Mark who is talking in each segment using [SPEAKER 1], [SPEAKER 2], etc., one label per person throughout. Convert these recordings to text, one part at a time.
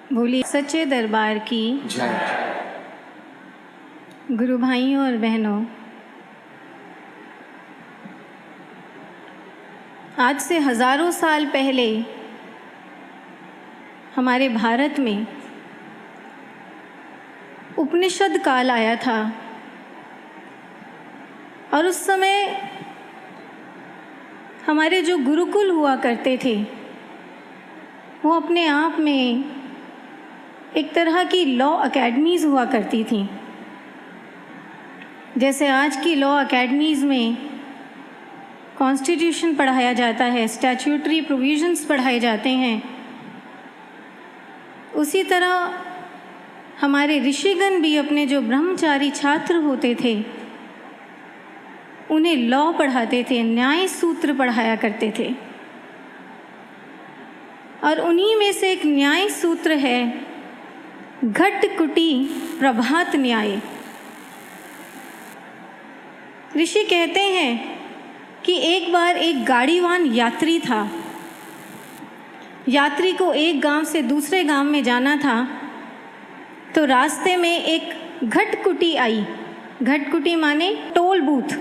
[SPEAKER 1] बोलिए सच्चे दरबार की
[SPEAKER 2] जय।
[SPEAKER 1] गुरु भाइयों और बहनों, आज से हजारों साल पहले हमारे भारत में उपनिषद काल आया था और उस समय हमारे जो गुरुकुल हुआ करते थे वो अपने आप में एक तरह की लॉ अकेडमीज़ हुआ करती थी। जैसे आज की लॉ अकेडमीज़ में कॉन्स्टिट्यूशन पढ़ाया जाता है, स्टैट्यूटरी प्रोविजंस पढ़ाए जाते हैं, उसी तरह हमारे ऋषिगण भी अपने जो ब्रह्मचारी छात्र होते थे उन्हें लॉ पढ़ाते थे, न्याय सूत्र पढ़ाया करते थे। और उन्हीं में से एक न्याय सूत्र है घटकुटी प्रभात न्याय। ऋषि कहते हैं कि एक बार एक गाड़ीवान यात्री था। यात्री को एक गांव से दूसरे गांव में जाना था, तो रास्ते में एक घटकुटी आई। घटकुटी माने टोल बूथ।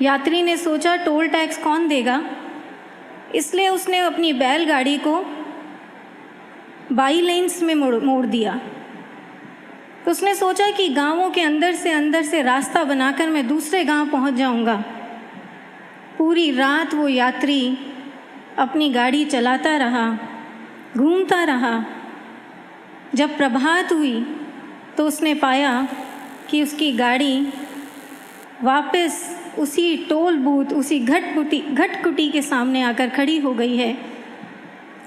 [SPEAKER 1] यात्री ने सोचा टोल टैक्स कौन देगा, इसलिए उसने अपनी बैलगाड़ी को बाई लेन्स में मोड़ दिया। तो उसने सोचा कि गांवों के अंदर से रास्ता बनाकर मैं दूसरे गांव पहुंच जाऊंगा। पूरी रात वो यात्री अपनी गाड़ी चलाता रहा, घूमता रहा। जब प्रभात हुई तो उसने पाया कि उसकी गाड़ी वापस उसी टोल बूथ, उसी घटकुटी के सामने आकर खड़ी हो गई है।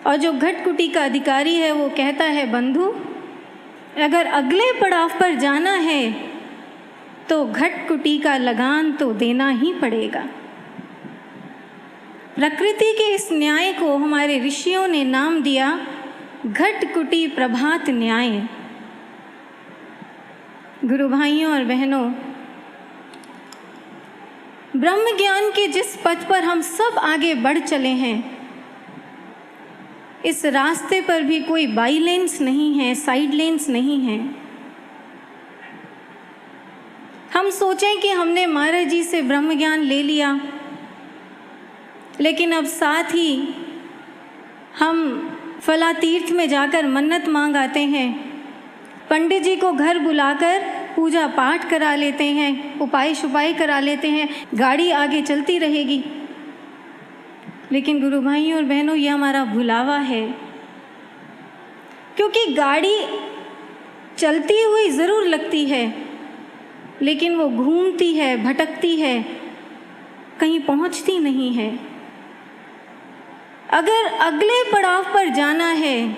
[SPEAKER 1] और जो घटकुटी का अधिकारी है वो कहता है, बंधु, अगर अगले पड़ाव पर जाना है तो घटकुटी का लगान तो देना ही पड़ेगा। प्रकृति के इस न्याय को हमारे ऋषियों ने नाम दिया घटकुटी प्रभात न्याय। गुरु भाइयों और बहनों, ब्रह्म ज्ञान के जिस पथ पर हम सब आगे बढ़ चले हैं, इस रास्ते पर भी कोई बाई लेन्स नहीं है, साइड लेन्स नहीं है। हम सोचें कि हमने महाराज जी से ब्रह्म ज्ञान ले लिया, लेकिन अब साथ ही हम फला तीर्थ में जाकर मन्नत मांग आते हैं, पंडित जी को घर बुलाकर पूजा पाठ करा लेते हैं, उपाय शुपाय करा लेते हैं, गाड़ी आगे चलती रहेगी। लेकिन गुरु भाइयों और बहनों, ये हमारा भुलावा है, क्योंकि गाड़ी चलती हुई ज़रूर लगती है, लेकिन वो घूमती है, भटकती है, कहीं पहुंचती नहीं है। अगर अगले पड़ाव पर जाना है,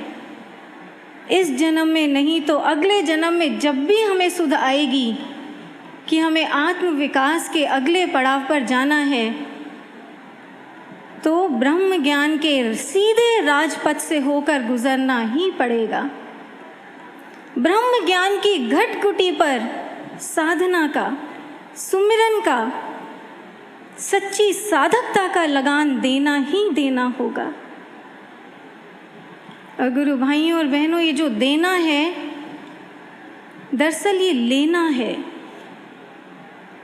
[SPEAKER 1] इस जन्म में नहीं तो अगले जन्म में जब भी हमें सुध आएगी कि हमें आत्म विकास के अगले पड़ाव पर जाना है, तो ब्रह्म ज्ञान के सीधे राजपथ से होकर गुजरना ही पड़ेगा। ब्रह्म ज्ञान की घटकुटी पर साधना का, सुमिरन का, सच्ची साधकता का लगान देना ही देना होगा। और गुरु भाइयों और बहनों, ये जो देना है दरअसल ये लेना है।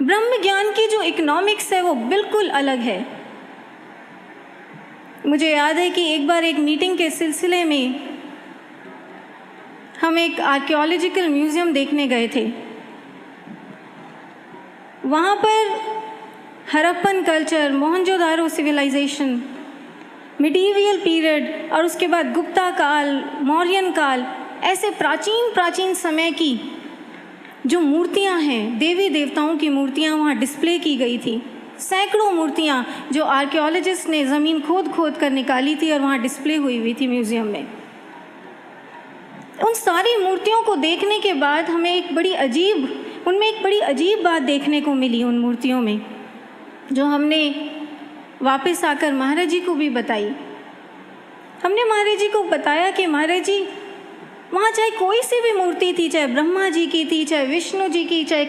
[SPEAKER 1] ब्रह्म ज्ञान की जो इकोनॉमिक्स है वो बिल्कुल अलग है। मुझे याद है कि एक बार एक मीटिंग के सिलसिले में हम एक आर्कियोलॉजिकल म्यूज़ियम देखने गए थे। वहाँ पर Harappan culture, Mohenjodaro civilization, medieval period और उसके बाद गुप्ता काल, मौर्यन काल, ऐसे प्राचीन समय की जो मूर्तियाँ हैं, देवी देवताओं की मूर्तियाँ वहाँ डिस्प्ले की गई थी। सैकड़ों मूर्तियाँ जो आर्कियोलॉजिस्ट ने ज़मीन खोद कर निकाली थी और वहाँ डिस्प्ले हुई थी म्यूज़ियम में। उन सारी मूर्तियों को देखने के बाद हमें उनमें एक बड़ी अजीब बात देखने को मिली उन मूर्तियों में, जो हमने वापस आकर महाराज जी को भी बताई। हमने महाराज जी को बताया कि महाराज जी, वहाँ चाहे कोई सी भी मूर्ति थी, चाहे ब्रह्मा जी की थी, चाहे विष्णु जी की, चाहे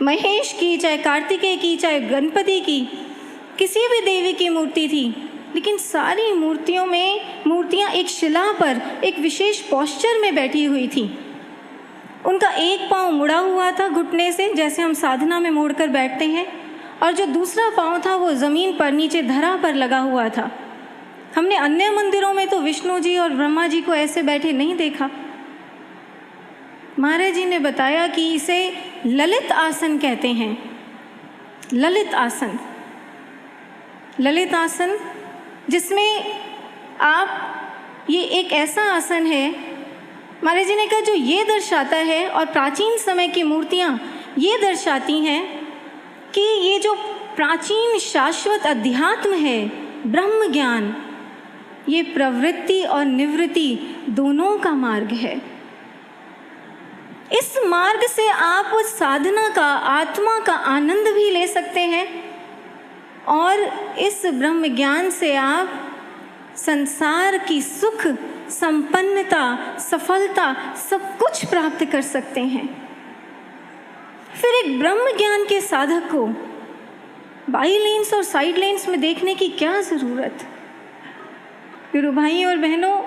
[SPEAKER 1] महेश की, चाहे कार्तिकेय की, चाहे गणपति की, किसी भी देवी की मूर्ति थी, लेकिन सारी मूर्तियाँ एक शिला पर एक विशेष पोस्चर में बैठी हुई थी। उनका एक पाँव मुड़ा हुआ था घुटने से, जैसे हम साधना में मोड़कर बैठते हैं, और जो दूसरा पाँव था वो ज़मीन पर नीचे धरा पर लगा हुआ था। हमने अन्य मंदिरों में तो विष्णु जी और ब्रह्मा जी को ऐसे बैठे नहीं देखा। महाराज जी ने बताया कि इसे ललित आसन कहते हैं। ललित आसन, ललित आसन जिसमें आप, ये एक ऐसा आसन है, महाराज जी ने कहा, जो ये दर्शाता है, और प्राचीन समय की मूर्तियाँ ये दर्शाती हैं कि ये जो प्राचीन शाश्वत अध्यात्म है, ब्रह्म ज्ञान, ये प्रवृत्ति और निवृत्ति दोनों का मार्ग है। इस मार्ग से आप साधना का, आत्मा का आनंद भी ले सकते हैं, और इस ब्रह्म ज्ञान से आप संसार की सुख, संपन्नता, सफलता सब कुछ प्राप्त कर सकते हैं। फिर एक ब्रह्म ज्ञान के साधक को बाई लेन्स और साइड लेन्स में देखने की क्या ज़रूरत। गुरु भाई और बहनों,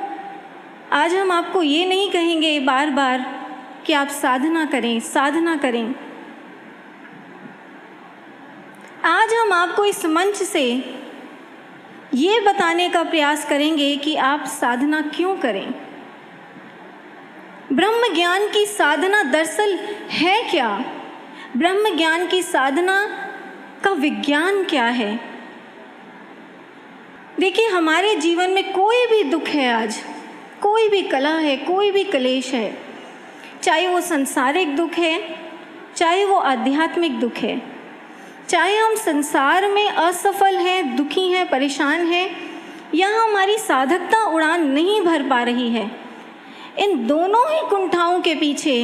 [SPEAKER 1] आज हम आपको ये नहीं कहेंगे बार बार कि आप साधना करें, साधना करें। आज हम आपको इस मंच से ये बताने का प्रयास करेंगे कि आप साधना क्यों करें। ब्रह्म ज्ञान की साधना दरअसल है क्या? ब्रह्म ज्ञान की साधना का विज्ञान क्या है? देखिए, हमारे जीवन में कोई भी दुख है, आज कोई भी कला है, कोई भी क्लेश है, चाहे वो संसारिक दुख है, चाहे वो आध्यात्मिक दुख है, चाहे हम संसार में असफल हैं, दुखी हैं, परेशान हैं, या हमारी साधकता उड़ान नहीं भर पा रही है, इन दोनों ही कुंठाओं के पीछे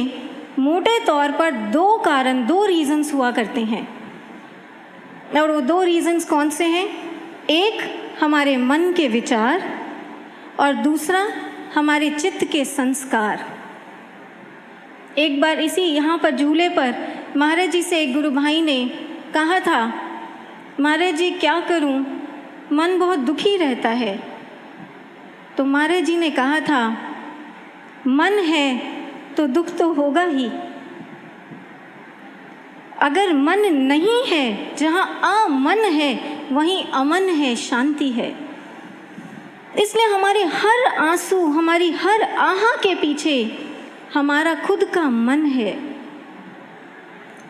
[SPEAKER 1] मोटे तौर पर दो कारण, दो रीजंस हुआ करते हैं। और वो दो रीजंस कौन से हैं? एक हमारे मन के विचार, और दूसरा हमारे चित्त के संस्कार। एक बार इसी यहाँ पर झूले पर महाराज जी से एक गुरु भाई ने कहा था, महाराज जी क्या करूँ, मन बहुत दुखी रहता है। तो महाराज जी ने कहा था, मन है तो दुख तो होगा ही। अगर मन नहीं है, जहाँ अमन है वहीं अमन है, शांति है। इसलिए हमारे हर आंसू, हमारी हर आहा के पीछे हमारा खुद का मन है।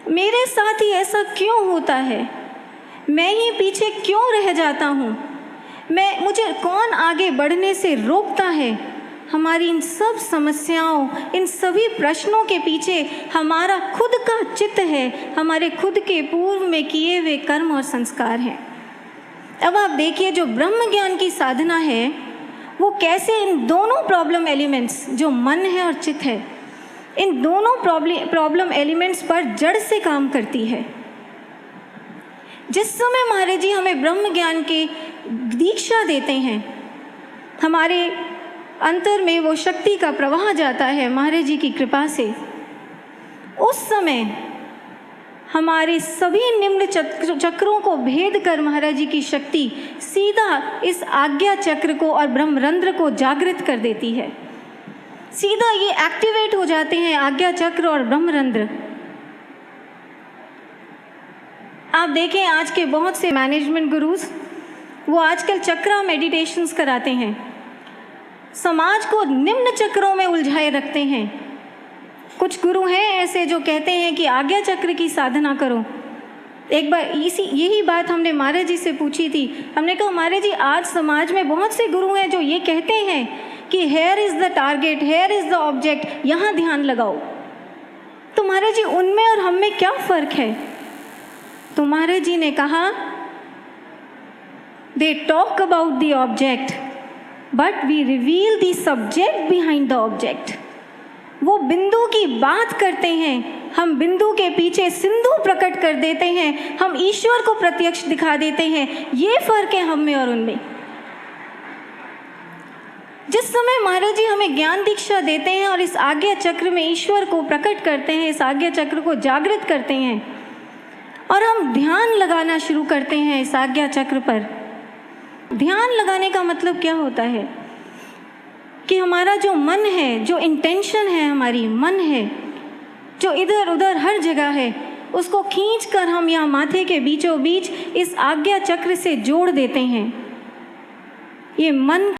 [SPEAKER 1] मेरे साथ ही ऐसा क्यों होता है? मैं ही पीछे क्यों रह जाता हूँ? मुझे कौन आगे बढ़ने से रोकता है? हमारी इन सब समस्याओं, इन सभी प्रश्नों के पीछे हमारा खुद का चित्त है, हमारे खुद के पूर्व में किए हुए कर्म और संस्कार हैं। अब आप देखिए, जो ब्रह्म ज्ञान की साधना है वो कैसे इन दोनों प्रॉब्लम एलिमेंट्स, जो मन है और चित्त है, इन दोनों प्रॉब्लम एलिमेंट्स पर जड़ से काम करती है। जिस समय महाराज जी हमें ब्रह्म ज्ञान की दीक्षा देते हैं, हमारे अंतर में वो शक्ति का प्रवाह जाता है महाराज जी की कृपा से। उस समय हमारे सभी निम्न चक्रों को भेद कर महाराज जी की शक्ति सीधा इस आज्ञा चक्र को और ब्रह्मरंध्र को जागृत कर देती है। सीधा ये एक्टिवेट हो जाते हैं आज्ञा चक्र और ब्रह्मरंध्र। आप देखें, आज के बहुत से मैनेजमेंट गुरुज वो आजकल चक्रा मेडिटेशंस कराते हैं, समाज को निम्न चक्रों में उलझाए रखते हैं। कुछ गुरु हैं ऐसे जो कहते हैं कि आज्ञा चक्र की साधना करो। एक बार यही बात हमने महाराज जी से पूछी थी। हमने कहा, महाराज जी आज समाज में बहुत से गुरु हैं जो ये कहते हैं कि here is the target, here is the object, यहाँ ध्यान लगाओ। तो महाराज जी उनमें और हम में क्या फ़र्क है? तो महाराज जी ने कहा, they talk about the object but we reveal the subject behind the object. वो बिंदु की बात करते हैं, हम बिंदु के पीछे सिंधु प्रकट कर देते हैं, हम ईश्वर को प्रत्यक्ष दिखा देते हैं। ये फर्क है हम में और उनमें। जिस समय महाराज जी हमें ज्ञान दीक्षा देते हैं और इस आज्ञा चक्र में ईश्वर को प्रकट करते हैं, इस आज्ञा चक्र को जागृत करते हैं और हम ध्यान लगाना शुरू करते हैं इस आज्ञा चक्र पर, ध्यान लगाने का मतलब क्या होता है कि हमारा जो मन है, जो इंटेंशन है, हमारी मन है जो इधर उधर हर जगह है, उसको खींच कर हम यहाँ माथे के बीचों बीच इस आज्ञा चक्र से जोड़ देते हैं। ये मन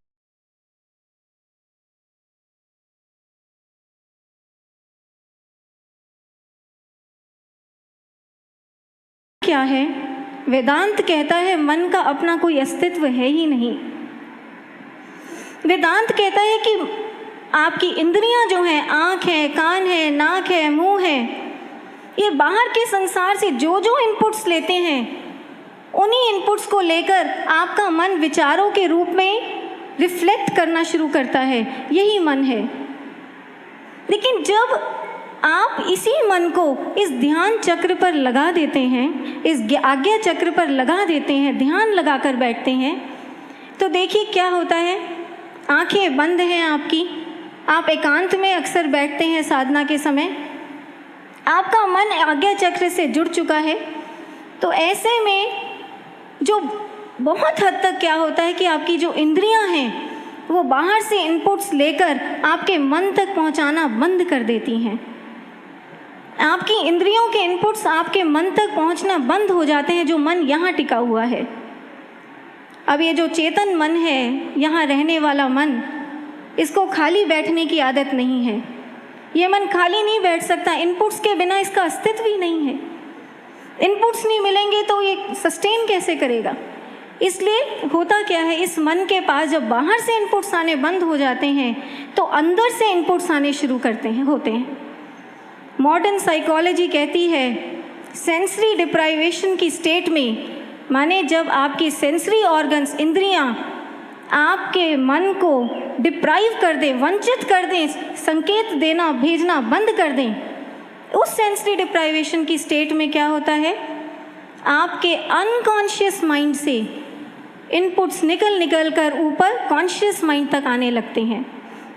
[SPEAKER 1] क्या है? वेदांत कहता है मन का अपना कोई अस्तित्व है ही नहीं। वेदांत कहता है कि आपकी इंद्रियां जो हैं, आँख है, कान है, नाक है, मुंह है, ये बाहर के संसार से जो जो इनपुट्स लेते हैं, उन्हीं इनपुट्स को लेकर आपका मन विचारों के रूप में रिफ्लेक्ट करना शुरू करता है। यही मन है। लेकिन जब आप इसी मन को इस ध्यान चक्र पर लगा देते हैं, इस आज्ञा चक्र पर लगा देते हैं, ध्यान लगाकर बैठते हैं, तो देखिए क्या होता है। आंखें बंद हैं आपकी, आप एकांत में अक्सर बैठते हैं साधना के समय, आपका मन आज्ञा चक्र से जुड़ चुका है। तो ऐसे में जो बहुत हद तक क्या होता है कि आपकी जो इंद्रियां हैं वो बाहर से इनपुट्स लेकर आपके मन तक पहुंचाना बंद कर देती हैं। आपकी इंद्रियों के इनपुट्स आपके मन तक पहुंचना बंद हो जाते हैं, जो मन यहाँ टिका हुआ है। अब ये जो चेतन मन है, यहाँ रहने वाला मन, इसको खाली बैठने की आदत नहीं है। ये मन खाली नहीं बैठ सकता, इनपुट्स के बिना इसका अस्तित्व ही नहीं है। इनपुट्स नहीं मिलेंगे तो ये सस्टेन कैसे करेगा? इसलिए होता क्या है, इस मन के पास जब बाहर से इनपुट्स आने बंद हो जाते हैं तो अंदर से इनपुट्स आने शुरू होते हैं। मॉडर्न साइकोलॉजी कहती है सेंसरी डिप्राइवेशन की स्टेट में, माने जब आपकी सेंसरी ऑर्गन्स, इंद्रियां आपके मन को डिप्राइव कर दें, वंचित कर दें, संकेत देना भेजना बंद कर दें, उस सेंसरी डिप्राइवेशन की स्टेट में क्या होता है, आपके अनकॉन्शियस माइंड से इनपुट्स निकल कर ऊपर कॉन्शियस माइंड तक आने लगते हैं।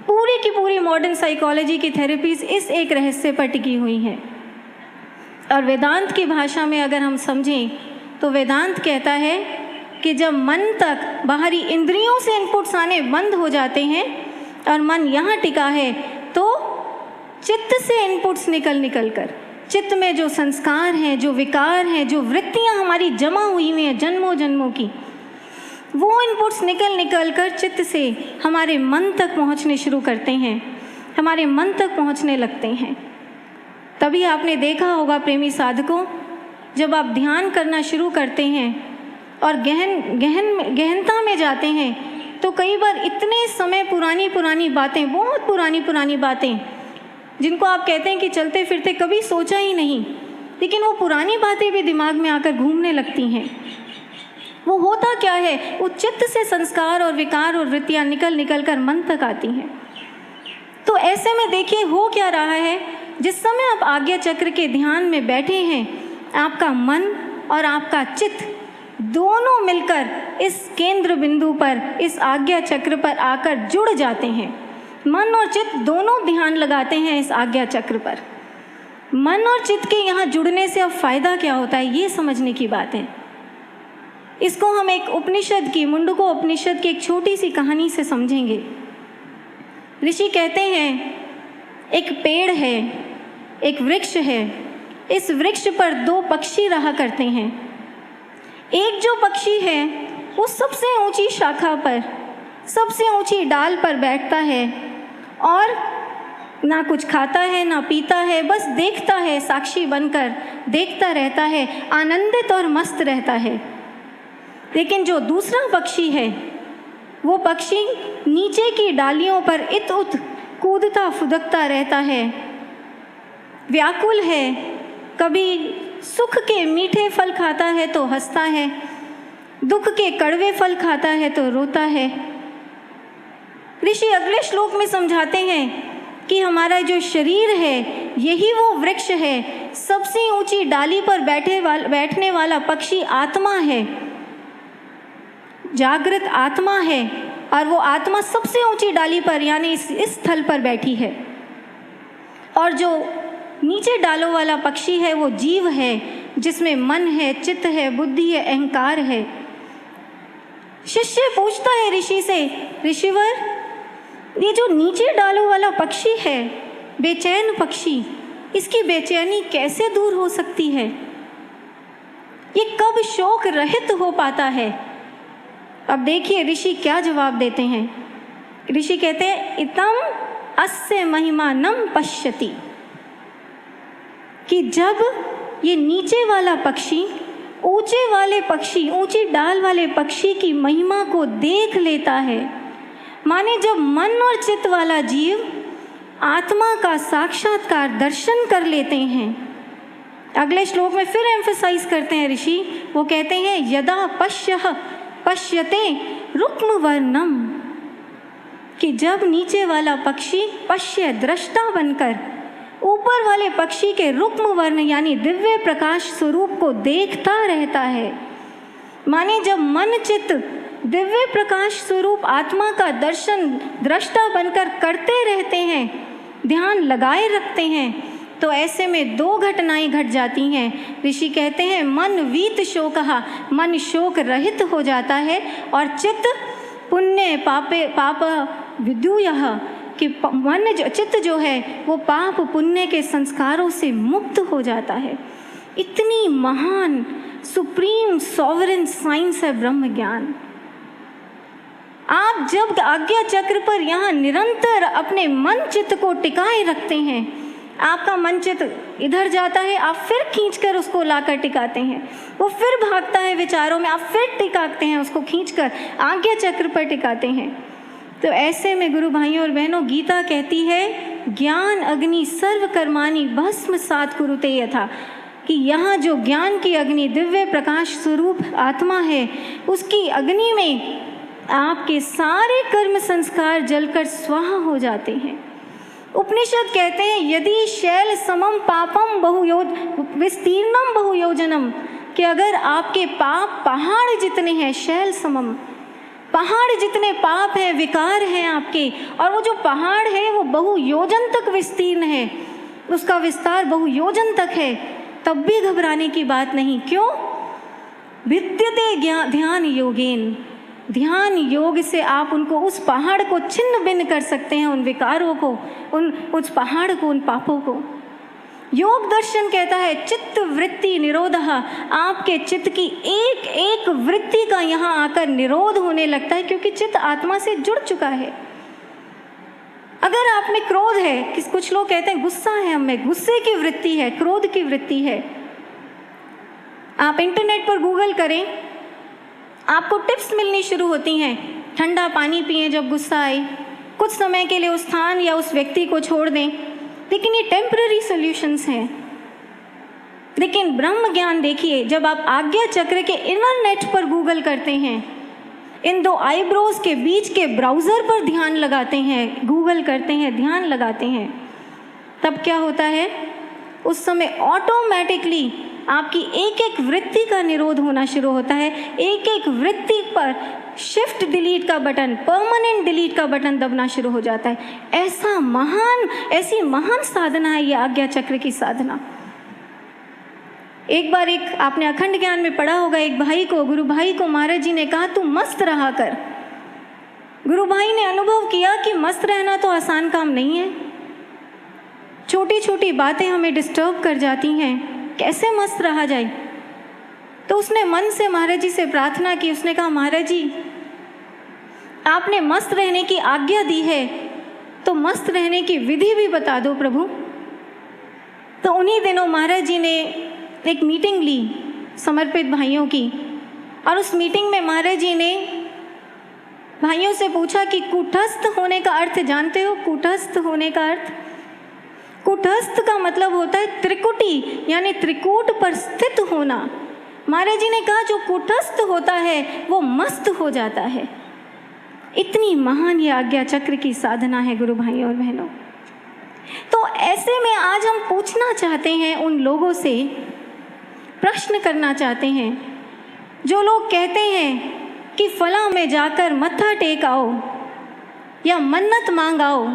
[SPEAKER 1] पूरी की पूरी मॉडर्न साइकोलॉजी की थेरेपीज इस एक रहस्य पर टिकी हुई हैं। और वेदांत की भाषा में अगर हम समझें तो वेदांत कहता है कि जब मन तक बाहरी इंद्रियों से इनपुट्स आने बंद हो जाते हैं और मन यहाँ टिका है, तो चित्त से इनपुट्स निकल कर चित्त में जो संस्कार हैं, जो विकार हैं, जो वृत्तियाँ हमारी जमा हुई हुई हैं जन्मों जन्मों की, वो इनपुट्स निकल कर चित्त से हमारे मन तक पहुंचने शुरू करते हैं, हमारे मन तक पहुंचने लगते हैं। तभी आपने देखा होगा प्रेमी साधकों, जब आप ध्यान करना शुरू करते हैं और गहनता में जाते हैं, तो कई बार इतने समय पुरानी बातें, बहुत पुरानी बातें, जिनको आप कहते हैं कि चलते फिरते कभी सोचा ही नहीं, लेकिन वो पुरानी बातें भी दिमाग में आकर घूमने लगती हैं। वो होता क्या है, वो चित्त से संस्कार और विकार और वृत्तियाँ निकल कर मन तक आती हैं। तो ऐसे में देखिए हो क्या रहा है, जिस समय आप आज्ञा चक्र के ध्यान में बैठे हैं, आपका मन और आपका चित्त दोनों मिलकर इस केंद्र बिंदु पर, इस आज्ञा चक्र पर आकर जुड़ जाते हैं। मन और चित्त दोनों ध्यान लगाते हैं इस आज्ञा चक्र पर। मन और चित्त के यहाँ जुड़ने से अब फायदा क्या होता है, ये समझने की बात है। इसको हम एक उपनिषद की, मुंडको उपनिषद की एक छोटी सी कहानी से समझेंगे। ऋषि कहते हैं एक पेड़ है, एक वृक्ष है, इस वृक्ष पर दो पक्षी रहा करते हैं। एक जो पक्षी है वो सबसे ऊंची शाखा पर, सबसे ऊंची डाल पर बैठता है और ना कुछ खाता है ना पीता है, बस देखता है, साक्षी बनकर देखता रहता है, आनंदित और मस्त रहता है। लेकिन जो दूसरा पक्षी है, वो पक्षी नीचे की डालियों पर इत उत कूदता फुदकता रहता है, व्याकुल है, कभी सुख के मीठे फल खाता है तो हंसता है, दुख के कड़वे फल खाता है तो रोता है। ऋषि अगले श्लोक में समझाते हैं कि हमारा जो शरीर है यही वो वृक्ष है, सबसे ऊंची डाली पर बैठने वाला पक्षी आत्मा है, जागृत आत्मा है, और वो आत्मा सबसे ऊंची डाली पर यानी इस स्थल पर बैठी है। और जो नीचे डालों वाला पक्षी है वो जीव है, जिसमें मन है, चित्त है, बुद्धि है, अहंकार है। शिष्य पूछता है ऋषि से, ऋषिवर, ये जो नीचे डालों वाला पक्षी है, बेचैन पक्षी, इसकी बेचैनी कैसे दूर हो सकती है? ये कब शोक रहित हो पाता है? अब देखिए ऋषि क्या जवाब देते हैं। ऋषि कहते हैं, इतम अस्य महिमानम पश्यति, कि जब ये नीचे वाला पक्षी ऊंचे वाले पक्षी, ऊंची डाल वाले पक्षी की महिमा को देख लेता है, माने जब मन और चित्त वाला जीव आत्मा का साक्षात्कार दर्शन कर लेते हैं। अगले श्लोक में फिर एम्फसाइज करते हैं ऋषि, वो कहते हैं, यदा पश्यते रुक्म वर्णम, कि जब नीचे वाला पक्षी पश्य दृष्टा बनकर ऊपर वाले पक्षी के रुक्म वर्ण यानी दिव्य प्रकाश स्वरूप को देखता रहता है, माने जब मन चित्त दिव्य प्रकाश स्वरूप आत्मा का दर्शन दृष्टा बनकर करते रहते हैं, ध्यान लगाए रखते हैं, तो ऐसे में दो घटनाएं घट जाती हैं। ऋषि कहते हैं, मन वीत शोकः, मन शोक रहित हो जाता है, और चित्त पुण्य पाप विद्युयः, कि मन चित्त जो है वो पाप पुण्य के संस्कारों से मुक्त हो जाता है। इतनी महान सुप्रीम सॉवरेन साइंस है ब्रह्म ज्ञान। आप जब आज्ञा चक्र पर यहाँ निरंतर अपने मन चित्त को टिकाए रखते हैं, आपका मन चित्त इधर जाता है, आप फिर खींचकर उसको लाकर टिकाते हैं, वो फिर भागता है विचारों में, आप फिर टिकाते हैं उसको खींचकर आज्ञा चक्र पर टिकाते हैं। तो ऐसे में गुरु भाइयों और बहनों, गीता कहती है, ज्ञान अग्नि सर्व कर्माणि भस्मसात् कुरुते यथा, कि यहाँ जो ज्ञान की अग्नि दिव्य प्रकाश स्वरूप आत्मा है, उसकी अग्नि में आपके सारे कर्म संस्कार जलकर स्वाहा हो जाते हैं। उपनिषद कहते हैं, यदि शैल समम पापम विस्तीर्णम बहुयोजनम, कि अगर आपके पाप पहाड़ जितने हैं, शैल समम, पहाड़ जितने पाप हैं, विकार हैं आपके, और वो जो पहाड़ है वो बहुयोजन तक विस्तीर्ण है, उसका विस्तार बहुयोजन तक है, तब भी घबराने की बात नहीं। क्यों? विद्यते ध्यान योगेन, ध्यान योग से आप उनको, उस पहाड़ को छिन्न भिन्न कर सकते हैं, उन विकारों को, उस पहाड़ को, उन पापों को। योग दर्शन कहता है, चित्त वृत्ति निरोधः, आपके चित्त की एक एक वृत्ति का यहाँ आकर निरोध होने लगता है, क्योंकि चित्त आत्मा से जुड़ चुका है। अगर आप में क्रोध है, कुछ लोग कहते हैं गुस्सा है, हमें गुस्से की वृत्ति है, क्रोध की वृत्ति है, आप इंटरनेट पर गूगल करें, आपको टिप्स मिलनी शुरू होती हैं। ठंडा पानी पिएं जब गुस्सा आए, कुछ समय के लिए उस स्थान या उस व्यक्ति को छोड़ दें, लेकिन ये टेम्पररी सॉल्यूशंस हैं। लेकिन ब्रह्म ज्ञान देखिए, जब आप आज्ञा चक्र के इनर नेट पर गूगल करते हैं, इन दो आईब्रोज के बीच के ब्राउज़र पर ध्यान लगाते हैं, गूगल करते हैं, ध्यान लगाते हैं, तब क्या होता है? उस समय ऑटोमेटिकली आपकी एक एक वृत्ति का निरोध होना शुरू होता है। एक एक वृत्ति पर शिफ्ट डिलीट का बटन, परमानेंट डिलीट का बटन दबना शुरू हो जाता है। ऐसी महान साधना है ये आज्ञा चक्र की साधना। एक बार आपने अखंड ज्ञान में पढ़ा होगा, एक भाई को, गुरु भाई को महाराज जी ने कहा, तू मस्त रहा कर। गुरु भाई ने अनुभव किया कि मस्त रहना तो आसान काम नहीं है, छोटी छोटी बातें हमें डिस्टर्ब कर जाती हैं, कैसे मस्त रहा जाए। तो उसने मन से महाराज जी से प्रार्थना की, उसने कहा, महाराज जी आपने मस्त रहने की आज्ञा दी है, तो मस्त रहने की विधि भी बता दो प्रभु। तो उन्हीं दिनों महाराज जी ने एक मीटिंग ली समर्पित भाइयों की, और उस मीटिंग में महाराज जी ने भाइयों से पूछा कि कूटस्थ होने का अर्थ जानते हो? कूटस्थ होने का अर्थ, कूटस्थ का मतलब होता है त्रिकुटी, यानी त्रिकूट पर स्थित होना। महाराज जी ने कहा जो कूटस्थ होता है वो मस्त हो जाता है। इतनी महान ये आज्ञा चक्र की साधना है गुरु भाइयों और बहनों। तो ऐसे में आज हम पूछना चाहते हैं उन लोगों से, प्रश्न करना चाहते हैं जो लोग कहते हैं कि फला में जाकर मत्था टेक आओ या मन्नत मांग आओ।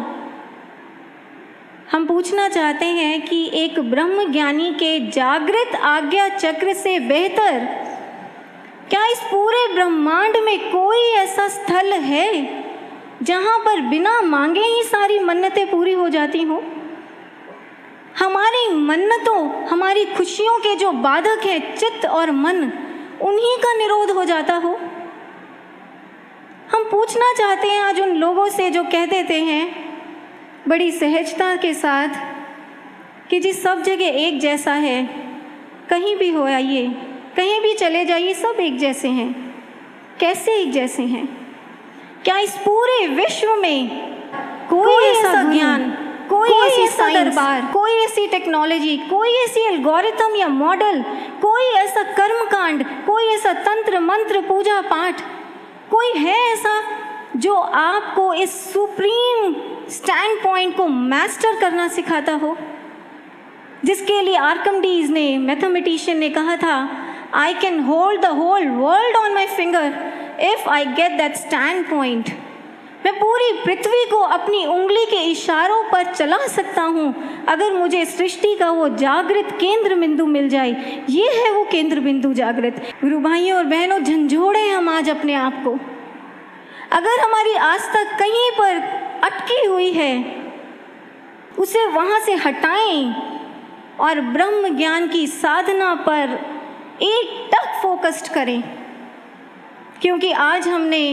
[SPEAKER 1] हम पूछना चाहते हैं कि एक ब्रह्म ज्ञानी के जागृत आज्ञा चक्र से बेहतर क्या क्या इस पूरे ब्रह्मांड में कोई ऐसा स्थल है जहाँ पर बिना मांगे ही सारी मन्नतें पूरी हो जाती हों? हमारी मन्नतों, हमारी खुशियों के जो बाधक हैं चित्त और मन, उन्हीं का निरोध हो जाता हो। हम पूछना चाहते हैं आज उन लोगों से जो कह देते हैं बड़ी सहजता के साथ कि जी सब जगह एक जैसा है, कहीं भी हो आइए, कहीं भी चले जाइए, सब एक जैसे हैं। कैसे एक जैसे हैं? क्या इस पूरे विश्व में कोई ऐसा ज्ञान, कोई ऐसी दरबार, कोई ऐसी टेक्नोलॉजी, कोई ऐसी एल्गोरिथम या मॉडल, कोई ऐसा कर्मकांड, कोई ऐसा तंत्र मंत्र पूजा पाठ, कोई है ऐसा जो आपको इस सुप्रीम स्टैंड पॉइंट को मास्टर करना सिखाता हो? जिसके लिए आर्किमिडीज ने, मैथमेटिशियन ने कहा था, I can hold the whole world on my finger if I get that standpoint. मैं पूरी पृथ्वी को अपनी उंगली के इशारों पर चला सकता हूँ अगर मुझे सृष्टि का वो जागृत केंद्र बिंदु मिल जाए। ये है वो केंद्र बिंदु जागृत। गुरु भाइयों और बहनों, झंझोड़े हम आज अपने आप को। अगर हमारी आस्था कहीं पर अटकी हुई है, उसे वहाँ से हटाएं और ब्रह्म ज्ञान की साधना पर एक टक फोकस्ड करें। क्योंकि आज हमने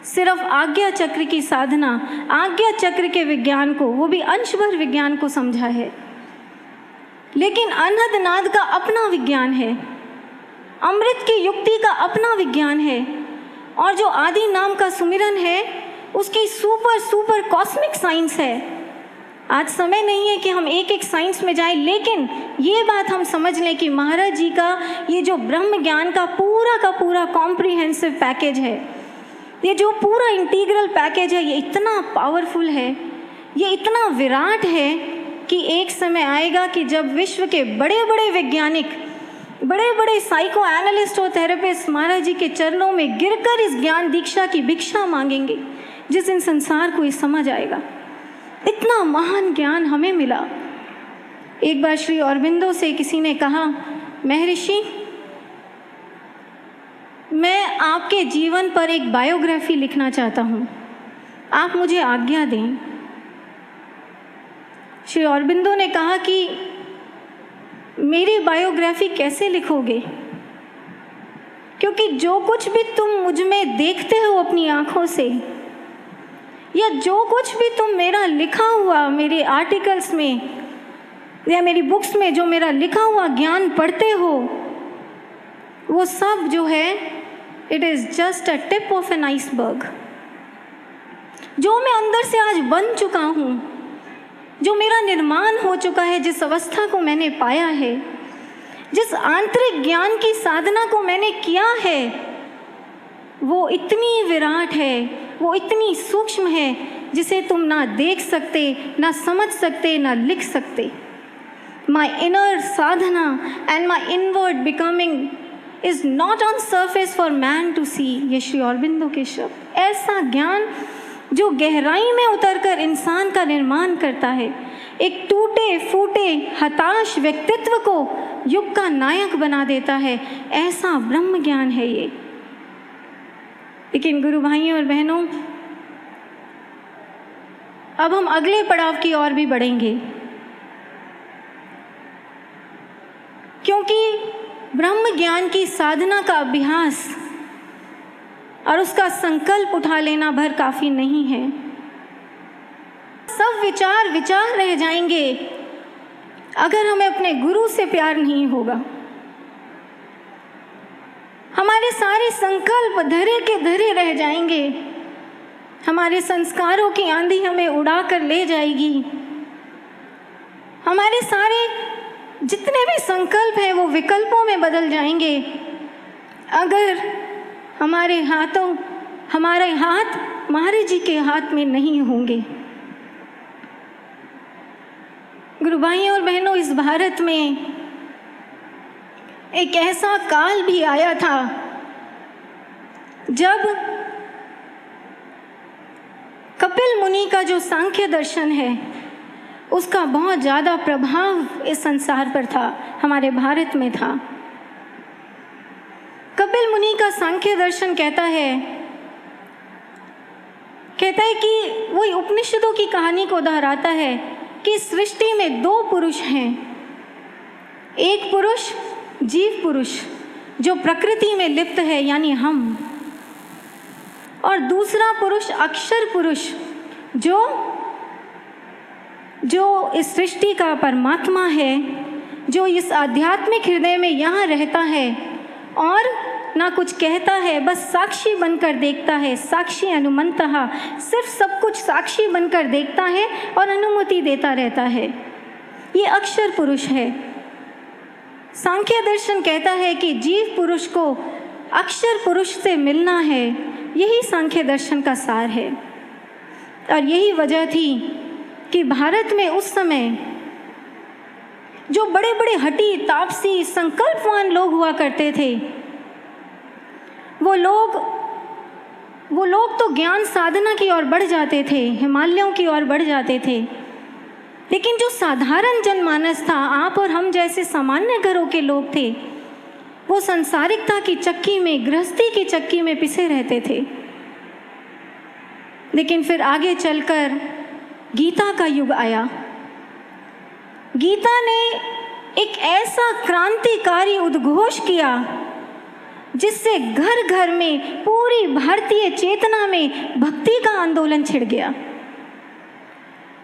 [SPEAKER 1] सिर्फ आज्ञा चक्र की साधना, आज्ञा चक्र के विज्ञान को, वो भी अंश भर विज्ञान को समझा है, लेकिन अनहद नाद का अपना विज्ञान है, अमृत की युक्ति का अपना विज्ञान है, और जो आदि नाम का सुमिरन है उसकी सुपर कॉस्मिक साइंस है। आज समय नहीं है कि हम एक एक साइंस में जाएं, लेकिन ये बात हम समझ लें कि महाराज जी का ये जो ब्रह्म ज्ञान का पूरा कॉम्प्रिहेंसिव पैकेज है, ये जो पूरा इंटीग्रल पैकेज है, ये इतना पावरफुल है, ये इतना विराट है कि एक समय आएगा कि जब विश्व के बड़े बड़े वैज्ञानिक, बड़े बड़े साइको एनालिस्ट और थेरेपिस्ट महाराज जी के चरणों में गिरकर इस ज्ञान दीक्षा की भिक्षा मांगेंगे, जिस दिन संसार को ये समझ आएगा इतना महान ज्ञान हमें मिला। एक बार श्री अरबिंदो से किसी ने कहा, महर्षि मैं आपके जीवन पर एक बायोग्राफी लिखना चाहता हूँ, आप मुझे आज्ञा दें। श्री अरबिंदो ने कहा कि मेरी बायोग्राफी कैसे लिखोगे, क्योंकि जो कुछ भी तुम मुझ में देखते हो अपनी आँखों से, या जो कुछ भी तुम मेरा लिखा हुआ मेरे आर्टिकल्स में या मेरी बुक्स में जो मेरा लिखा हुआ ज्ञान पढ़ते हो, वो सब जो है it is just a tip of an iceberg. जो मैं अंदर से आज बन चुका हूँ, जो मेरा निर्माण हो चुका है, जिस अवस्था को मैंने पाया है, जिस आंतरिक ज्ञान की साधना को मैंने किया है, वो इतनी विराट है, वो इतनी सूक्ष्म है, जिसे तुम ना देख सकते, ना समझ सकते, ना लिख सकते। My inner sadhana and my inward becoming is not on surface for man to see. ये श्री अरबिंदो के शब्द। ऐसा ज्ञान जो गहराई में उतरकर इंसान का निर्माण करता है, एक टूटे फूटे हताश व्यक्तित्व को युग का नायक बना देता है, ऐसा ब्रह्म ज्ञान है ये। लेकिन गुरु भाइयों और बहनों, अब हम अगले पड़ाव की ओर भी बढ़ेंगे, क्योंकि ब्रह्म ज्ञान की साधना का अभ्यास और उसका संकल्प उठा लेना भर काफ़ी नहीं है। सब विचार रह जाएंगे अगर हमें अपने गुरु से प्यार नहीं होगा। हमारे सारे संकल्प धरे के धरे रह जाएंगे, हमारे संस्कारों की आंधी हमें उड़ा कर ले जाएगी। हमारे सारे जितने भी संकल्प हैं वो विकल्पों में बदल जाएंगे अगर हमारे हाथ महाराज जी के हाथ में नहीं होंगे। गुरु भाइयों और बहनों, इस भारत में एक ऐसा काल भी आया था जब कपिल मुनि का जो सांख्य दर्शन है उसका बहुत ज़्यादा प्रभाव इस संसार पर था, हमारे भारत में था। कपिल मुनि का सांख्य दर्शन कहता है कि वो उपनिषदों की कहानी को दोहराता है कि सृष्टि में दो पुरुष हैं। एक पुरुष जीव पुरुष जो प्रकृति में लिप्त है यानी हम, और दूसरा पुरुष अक्षर पुरुष जो इस सृष्टि का परमात्मा है, जो इस आध्यात्मिक हृदय में यहाँ रहता है और ना कुछ कहता है, बस साक्षी बनकर देखता है। साक्षी अनुमंतः, सिर्फ सब कुछ साक्षी बनकर देखता है और अनुमति देता रहता है। ये अक्षर पुरुष है। सांख्य दर्शन कहता है कि जीव पुरुष को अक्षर पुरुष से मिलना है। यही सांख्य दर्शन का सार है। और यही वजह थी कि भारत में उस समय जो बड़े बड़े हठी तापसी संकल्पवान लोग हुआ करते थे, वो लोग तो ज्ञान साधना की ओर बढ़ जाते थे, हिमालयों की ओर बढ़ जाते थे। लेकिन जो साधारण जनमानस था, आप और हम जैसे सामान्य घरों के लोग थे, वो संसारिकता की चक्की में, गृहस्थी की चक्की में पिसे रहते थे। लेकिन फिर आगे चलकर गीता का युग आया। गीता ने एक ऐसा क्रांतिकारी उद्घोष किया जिससे घर घर में, पूरी भारतीय चेतना में भक्ति का आंदोलन छिड़ गया।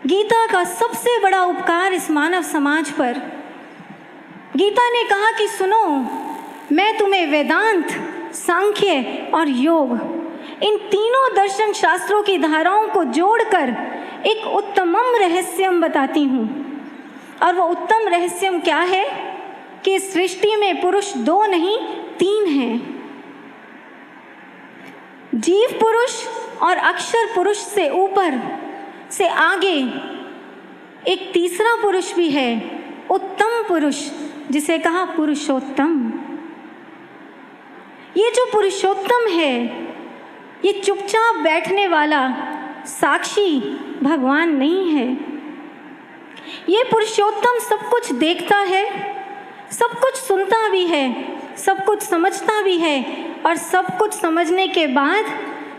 [SPEAKER 1] गीता का सबसे बड़ा उपकार इस मानव समाज पर। गीता ने कहा कि सुनो, मैं तुम्हें वेदांत, सांख्य और योग, इन तीनों दर्शन शास्त्रों की धाराओं को जोड़कर एक उत्तमम रहस्यम बताती हूँ। और वो उत्तम रहस्यम क्या है कि सृष्टि में पुरुष दो नहीं, तीन हैं। जीव पुरुष और अक्षर पुरुष से ऊपर से आगे एक तीसरा पुरुष भी है, उत्तम पुरुष, जिसे कहा पुरुषोत्तम। ये जो पुरुषोत्तम है, ये चुपचाप बैठने वाला साक्षी भगवान नहीं है। ये पुरुषोत्तम सब कुछ देखता है, सब कुछ सुनता भी है, सब कुछ समझता भी है, और सब कुछ समझने के बाद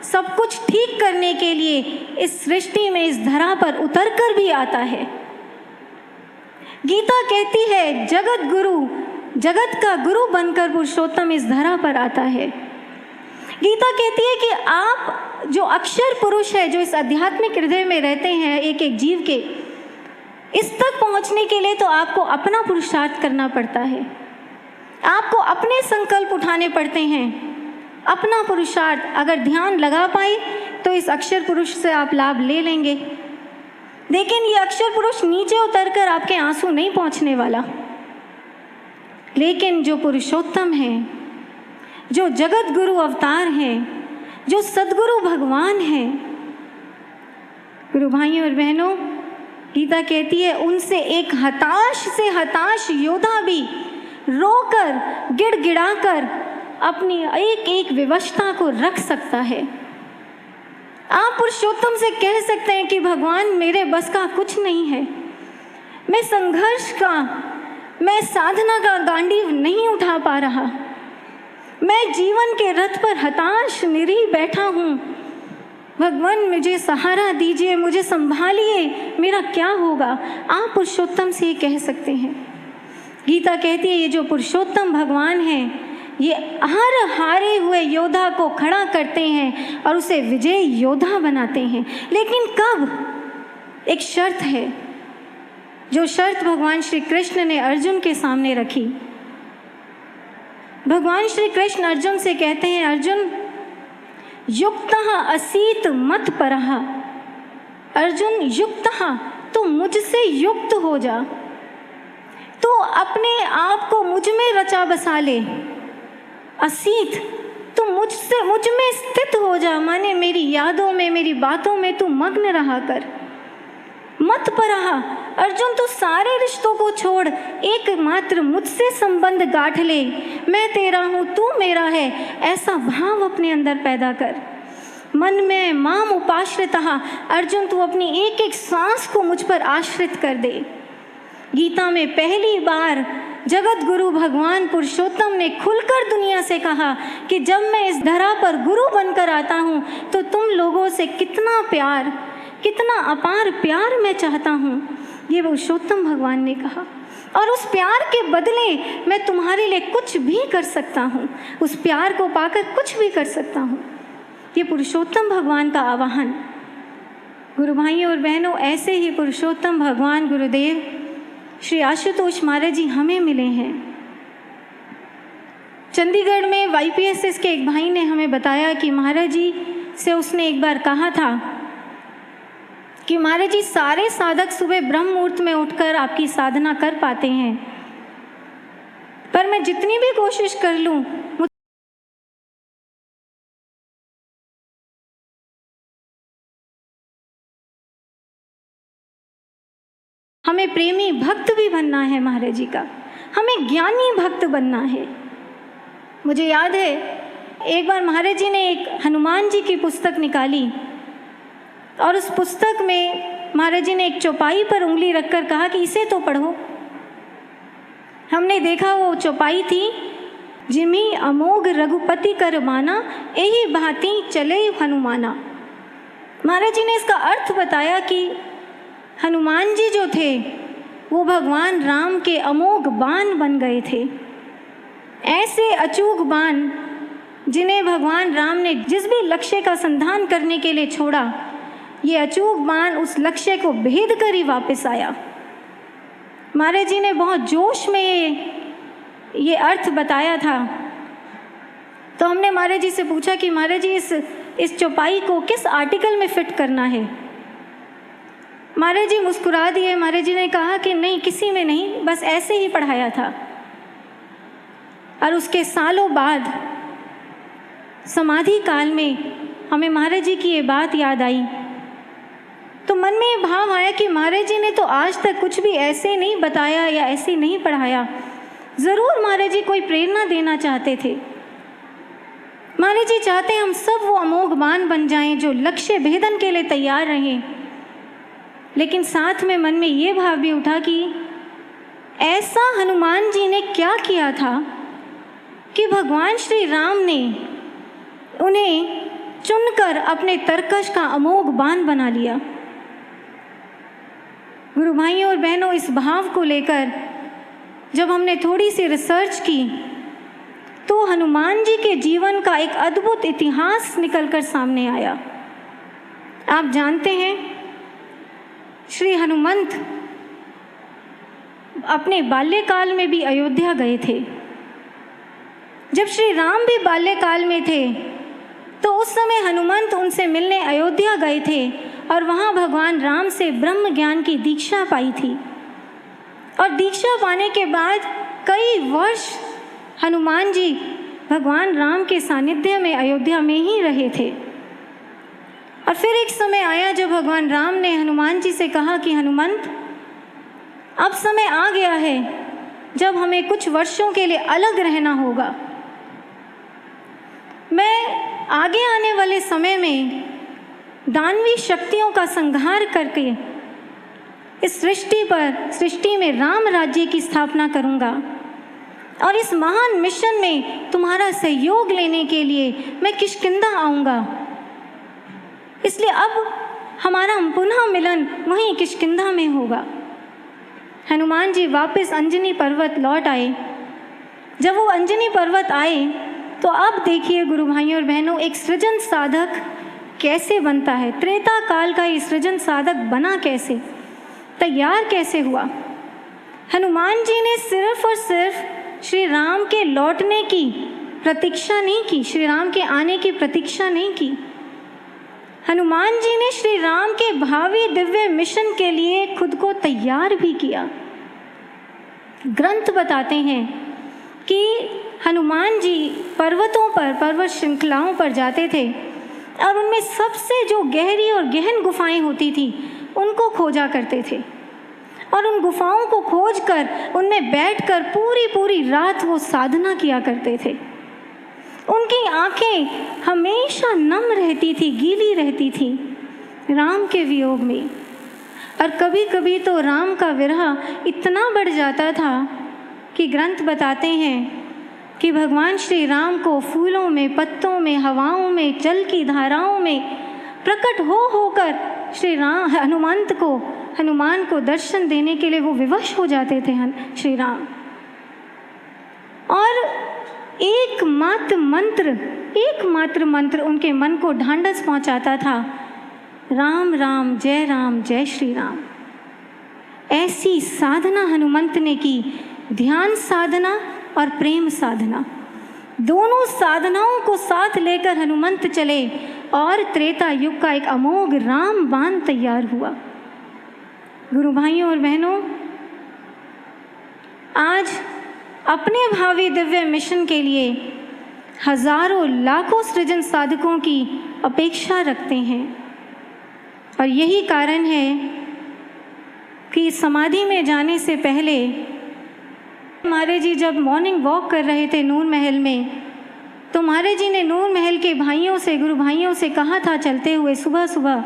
[SPEAKER 1] सब कुछ ठीक करने के लिए इस सृष्टि में, इस धरा पर उतर कर भी आता है। गीता कहती है जगत गुरु, जगत का गुरु बनकर पुरुषोत्तम इस धरा पर आता है। गीता कहती है कि आप जो अक्षर पुरुष है, जो इस आध्यात्मिक हृदय में रहते हैं एक एक जीव के, इस तक पहुंचने के लिए तो आपको अपना पुरुषार्थ करना पड़ता है। आपको अपने संकल्प उठाने पड़ते हैं। अपना पुरुषार्थ अगर ध्यान लगा पाए तो इस अक्षर पुरुष से आप लाभ ले लेंगे। लेकिन ये अक्षर पुरुष नीचे उतरकर आपके आंसू नहीं पहुंचने वाला। लेकिन जो पुरुषोत्तम है, जो जगत गुरु अवतार हैं, जो सद्गुरु भगवान हैं, गुरु भाइयों और बहनों, गीता कहती है उनसे एक हताश से हताश योद्धा भी रोकर, गिड़गिड़ाकर अपनी एक एक विवशता को रख सकता है। आप पुरुषोत्तम से कह सकते हैं कि भगवान मेरे बस का कुछ नहीं है, मैं संघर्ष का, मैं साधना का गांडीव नहीं उठा पा रहा, मैं जीवन के रथ पर हताश निरीह बैठा हूँ, भगवान मुझे सहारा दीजिए, मुझे संभालिए, मेरा क्या होगा। आप पुरुषोत्तम से ये कह सकते हैं। गीता कहती है ये जो पुरुषोत्तम भगवान हैं, ये हर हारे हुए योद्धा को खड़ा करते हैं और उसे विजय योद्धा बनाते हैं। लेकिन कब? एक शर्त है, जो शर्त भगवान श्री कृष्ण ने अर्जुन के सामने रखी। भगवान श्री कृष्ण अर्जुन से कहते हैं, अर्जुन युक्तः असीत मत परः, अर्जुन युक्तः, तू मुझसे युक्त हो जा, तू अपने आप को मुझ में रचा बसा ले। असीत, तू मुझ में स्थित हो जा, माने मेरी यादों में, मेरी बातों में तू मग्न रहा कर। मत परः, अर्जुन तू सारे रिश्तों को छोड़, एकमात्र मुझसे संबंध गांठ ले। मैं तेरा हूँ, तू मेरा है, ऐसा भाव अपने अंदर पैदा कर। मन में माम उपाश्रितः, अर्जुन तू अपनी एक एक सांस को मुझ पर आश्रित कर दे। गीता में पहली बार जगत गुरु भगवान पुरुषोत्तम ने खुलकर दुनिया से कहा कि जब मैं इस धरा पर गुरु बनकर आता हूँ तो तुम लोगों से कितना प्यार, कितना अपार प्यार मैं चाहता हूँ, ये पुरुषोत्तम भगवान ने कहा। और उस प्यार के बदले मैं तुम्हारे लिए कुछ भी कर सकता हूँ, उस प्यार को पाकर कुछ भी कर सकता हूँ। ये पुरुषोत्तम भगवान का आवाहन। गुरु भाइयों और बहनों, ऐसे ही पुरुषोत्तम भगवान गुरुदेव श्री आशुतोष महाराज जी हमें मिले हैं। चंडीगढ़ में YPSS के एक भाई ने हमें बताया कि महाराज जी से उसने एक बार कहा था कि महाराज जी सारे साधक सुबह ब्रह्म मुहूर्त में उठकर आपकी साधना कर पाते हैं, पर मैं जितनी भी कोशिश कर लूं हमें प्रेमी भक्त भी बनना है महाराज जी का, हमें ज्ञानी भक्त बनना है। मुझे याद है एक बार महाराज जी ने एक हनुमान जी की पुस्तक निकाली और उस पुस्तक में महाराज जी ने एक चौपाई पर उंगली रखकर कहा कि इसे तो पढ़ो। हमने देखा वो चौपाई थी, जिमी अमोघ रघुपति कर माना, यही भांति चले हनुमाना। महाराज जी ने इसका अर्थ बताया कि हनुमान जी जो थे वो भगवान राम के अमोघ बाण बन गए थे। ऐसे अचूक बाण जिन्हें भगवान राम ने जिस भी लक्ष्य का संधान करने के लिए छोड़ा, ये अचूक बाण उस लक्ष्य को भेद कर ही वापस आया। महाराज जी ने बहुत जोश में ये अर्थ बताया था। तो हमने महाराज जी से पूछा कि महाराज जी इस चौपाई को किस आर्टिकल में फिट करना है। महाराज जी मुस्कुरा दिए। महाराज जी ने कहा कि नहीं, किसी में नहीं, बस ऐसे ही पढ़ाया था। और उसके सालों बाद समाधि काल में हमें महाराज जी की ये बात याद आई, तो मन में ये भाव आया कि महाराज जी ने तो आज तक कुछ भी ऐसे नहीं बताया या ऐसे नहीं पढ़ाया। ज़रूर महाराज जी कोई प्रेरणा देना चाहते थे। महाराज जी चाहते हम सब वो अमोघ बाण बन जाएं जो लक्ष्य भेदन के लिए तैयार रहें। लेकिन साथ में मन में ये भाव भी उठा कि ऐसा हनुमान जी ने क्या किया था कि भगवान श्री राम ने उन्हें चुनकर अपने तरकश का अमोघ बाण बना लिया। गुरु भाइयों और बहनों, इस भाव को लेकर जब हमने थोड़ी सी रिसर्च की तो हनुमान जी के जीवन का एक अद्भुत इतिहास निकलकर सामने आया। आप जानते हैं, श्री हनुमंत अपने बाल्यकाल में भी अयोध्या गए थे। जब श्री राम भी बाल्यकाल में थे तो उस समय हनुमंत उनसे मिलने अयोध्या गए थे और वहाँ भगवान राम से ब्रह्म ज्ञान की दीक्षा पाई थी। और दीक्षा पाने के बाद कई वर्ष हनुमान जी भगवान राम के सानिध्य में अयोध्या में ही रहे थे। और फिर एक समय आया जब भगवान राम ने हनुमान जी से कहा कि हनुमंत, अब समय आ गया है जब हमें कुछ वर्षों के लिए अलग रहना होगा। मैं आगे आने वाले समय में दानवी शक्तियों का संहार करके इस सृष्टि में राम राज्य की स्थापना करूंगा और इस महान मिशन में तुम्हारा सहयोग लेने के लिए मैं किष्किंधा आऊँगा। इसलिए अब हमारा पुनः मिलन वहीं किष्किंधा में होगा। हनुमान जी वापस अंजनी पर्वत लौट आए। जब वो अंजनी पर्वत आए तो अब देखिए गुरु भाइयों और बहनों, एक सृजन साधक कैसे बनता है। त्रेता काल का ये सृजन साधक बना कैसे, तैयार कैसे हुआ। हनुमान जी ने सिर्फ और सिर्फ श्री राम के लौटने की प्रतीक्षा नहीं की, श्री राम के आने की प्रतीक्षा नहीं की। हनुमान जी ने श्री राम के भावी दिव्य मिशन के लिए खुद को तैयार भी किया। ग्रंथ बताते हैं कि हनुमान जी पर्वतों पर, पर्वत श्रृंखलाओं पर जाते थे और उनमें सबसे जो गहरी और गहन गुफाएं होती थी उनको खोजा करते थे और उन गुफाओं को खोजकर उनमें बैठकर पूरी रात वो साधना किया करते थे। उनकी आंखें हमेशा नम रहती थी, गीली रहती थी राम के वियोग में। और कभी कभी तो राम का विरह इतना बढ़ जाता था कि ग्रंथ बताते हैं कि भगवान श्री राम को फूलों में, पत्तों में, हवाओं में, जल की धाराओं में प्रकट होकर श्री राम हनुमान को दर्शन देने के लिए वो विवश हो जाते थे श्री राम। और एकमात्र मंत्र उनके मन को ढांढस पहुंचाता था, राम राम जय श्री राम। ऐसी साधना हनुमंत ने की, ध्यान साधना और प्रेम साधना, दोनों साधनाओं को साथ लेकर हनुमंत चले और त्रेता युग का एक अमोघ राम बाण तैयार हुआ। गुरु भाइयों और बहनों, आज अपने भावी दिव्य मिशन के लिए हजारों लाखों सृजन साधकों की अपेक्षा रखते हैं और यही कारण है कि समाधि में जाने से पहले महाराज जी जब मॉर्निंग वॉक कर रहे थे नूर महल में, तो महाराज जी ने नूर महल के भाइयों से, गुरु भाइयों से कहा था चलते हुए सुबह सुबह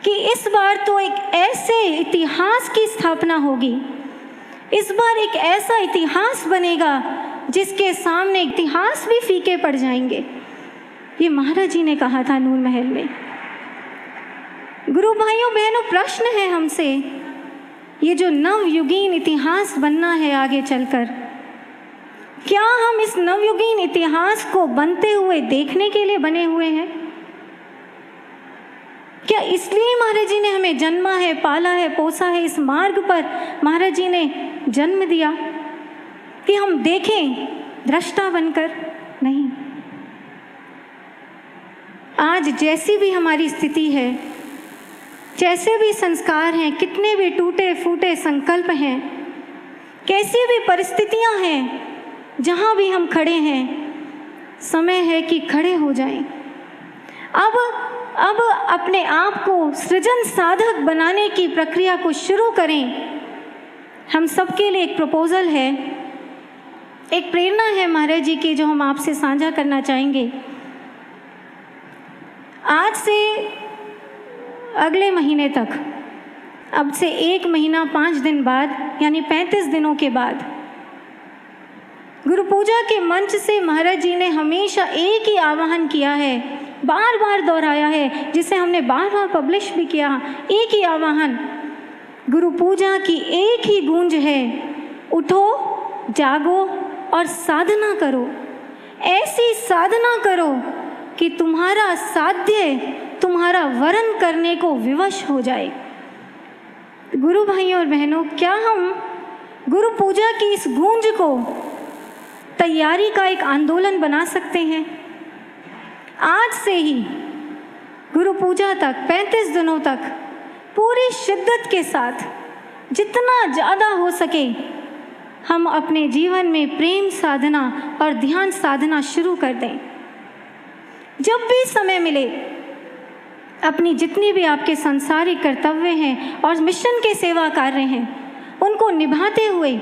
[SPEAKER 1] कि इस बार तो एक ऐसे इतिहास की स्थापना होगी, इस बार एक ऐसा इतिहास बनेगा जिसके सामने इतिहास भी फीके पड़ जाएंगे। ये महाराज जी ने कहा था नूर महल में। गुरु भाइयों बहनों, प्रश्न है हमसे, ये जो नवयुगीन इतिहास बनना है आगे चलकर, क्या हम इस नवयुगीन इतिहास को बनते हुए देखने के लिए बने हुए हैं? क्या इसलिए महाराज जी ने हमें जन्मा है, पाला है, पोसा है, इस मार्ग पर महाराज जी ने जन्म दिया कि हम देखें दृष्टा बनकर? नहीं। आज जैसी भी हमारी स्थिति है, जैसे भी संस्कार हैं, कितने भी टूटे फूटे संकल्प हैं, कैसी भी परिस्थितियां हैं, जहां भी हम खड़े हैं, समय है कि खड़े हो जाएं। अब अपने आप को सृजन साधक बनाने की प्रक्रिया को शुरू करें। हम सबके लिए एक प्रपोजल है, एक प्रेरणा है महाराज जी की, जो हम आपसे साझा करना चाहेंगे। आज से अगले महीने तक, अब से 1 महीना 5 दिन बाद, यानी 35 दिनों के बाद, गुरु पूजा के मंच से महाराज जी ने हमेशा एक ही आह्वान किया है, बार बार दोहराया है, जिसे हमने बार बार पब्लिश भी किया। एक ही आह्वान, गुरु पूजा की एक ही गूंज है, उठो, जागो और साधना करो। ऐसी साधना करो कि तुम्हारा साध्य तुम्हारा वरण करने को विवश हो जाए। गुरु भाइयों और बहनों, क्या हम गुरु पूजा की इस गूंज को तैयारी का एक आंदोलन बना सकते हैं? आज से ही गुरु पूजा तक 35 दिनों तक पूरी शिद्दत के साथ जितना ज़्यादा हो सके हम अपने जीवन में प्रेम साधना और ध्यान साधना शुरू कर दें। जब भी समय मिले, अपनी जितनी भी आपके सांसारिक कर्तव्य हैं और मिशन के सेवा कार्य हैं, उनको निभाते हुए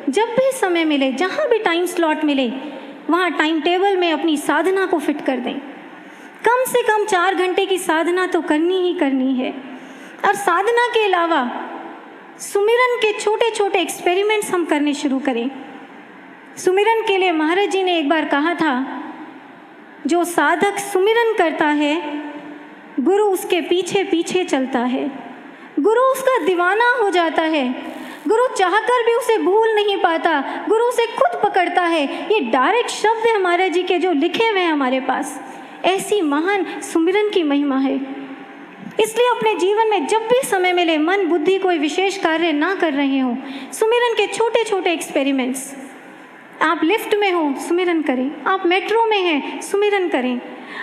[SPEAKER 1] जब भी समय मिले, जहाँ भी टाइम स्लॉट मिले, वहाँ टाइम टेबल में अपनी साधना को फिट कर दें। कम से कम 4 घंटे की साधना तो करनी ही करनी है। और साधना के अलावा सुमिरन के छोटे छोटे एक्सपेरिमेंट्स हम करने शुरू करें। सुमिरन के लिए महाराज जी ने एक बार कहा था, जो साधक सुमिरन करता है, गुरु उसके पीछे पीछे चलता है, गुरु उसका दीवाना हो जाता है, गुरु चाहकर भी उसे भूल नहीं पाता, गुरु उसे खुद पकड़ता है। ये डायरेक्ट शब्द है महाराज जी के, जो लिखे हुए हैं हमारे पास। ऐसी महान सुमिरन की महिमा है। इसलिए अपने जीवन में जब भी समय मिले, मन बुद्धि कोई विशेष कार्य ना कर रहे हो, सुमिरन के छोटे छोटे एक्सपेरिमेंट्स। आप लिफ्ट में हो, सुमिरन करें। आप मेट्रो में हैं, सुमिरन करें।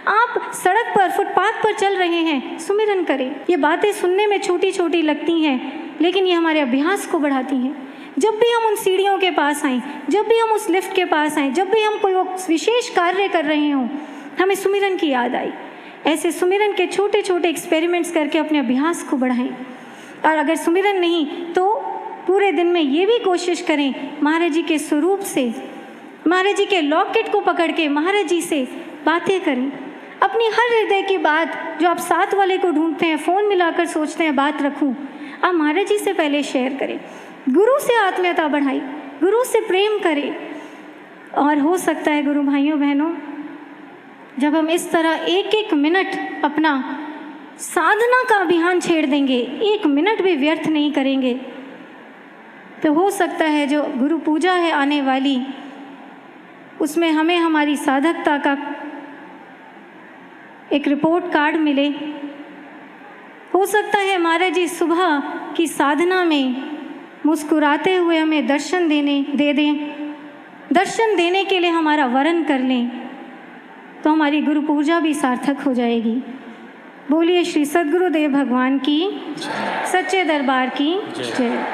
[SPEAKER 1] आप सड़क पर, फुटपाथ पर चल रहे हैं, सुमिरन करें। ये बातें सुनने में छोटी छोटी लगती हैं, लेकिन ये हमारे अभ्यास को बढ़ाती हैं। जब भी हम उन सीढ़ियों के पास आएँ, जब भी हम उस लिफ्ट के पास आएँ, जब भी हम कोई वो विशेष कार्य कर रहे हों, हमें सुमिरन की याद आई। ऐसे सुमिरन के छोटे छोटे एक्सपेरिमेंट्स करके अपने अभ्यास को बढ़ाएं। और अगर सुमिरन नहीं तो पूरे दिन में ये भी कोशिश करें, महाराज जी के स्वरूप से, महाराज जी के लॉकेट को पकड़ के महाराज जी से बातें करें। अपनी हर हृदय की बात जो आप साथ वाले को ढूंढते हैं, फ़ोन मिलाकर सोचते हैं बात रखूं, आप महाराज जी से पहले शेयर करें। गुरु से आत्मीयता बढ़ाई, गुरु से प्रेम करें। और हो सकता है गुरु भाइयों बहनों, जब हम इस तरह एक एक मिनट अपना साधना का अभियान छेड़ देंगे, एक मिनट भी व्यर्थ नहीं करेंगे, तो हो सकता है जो गुरु पूजा है आने वाली, उसमें हमें हमारी साधकता का एक रिपोर्ट कार्ड मिले। हो सकता है महाराज जी सुबह की साधना में मुस्कुराते हुए हमें दर्शन दे दें, दर्शन देने के लिए हमारा वरण कर लें, तो हमारी गुरु पूजा भी सार्थक हो जाएगी। बोलिए श्री सद्गुरुदेव भगवान की, सच्चे दरबार की जय।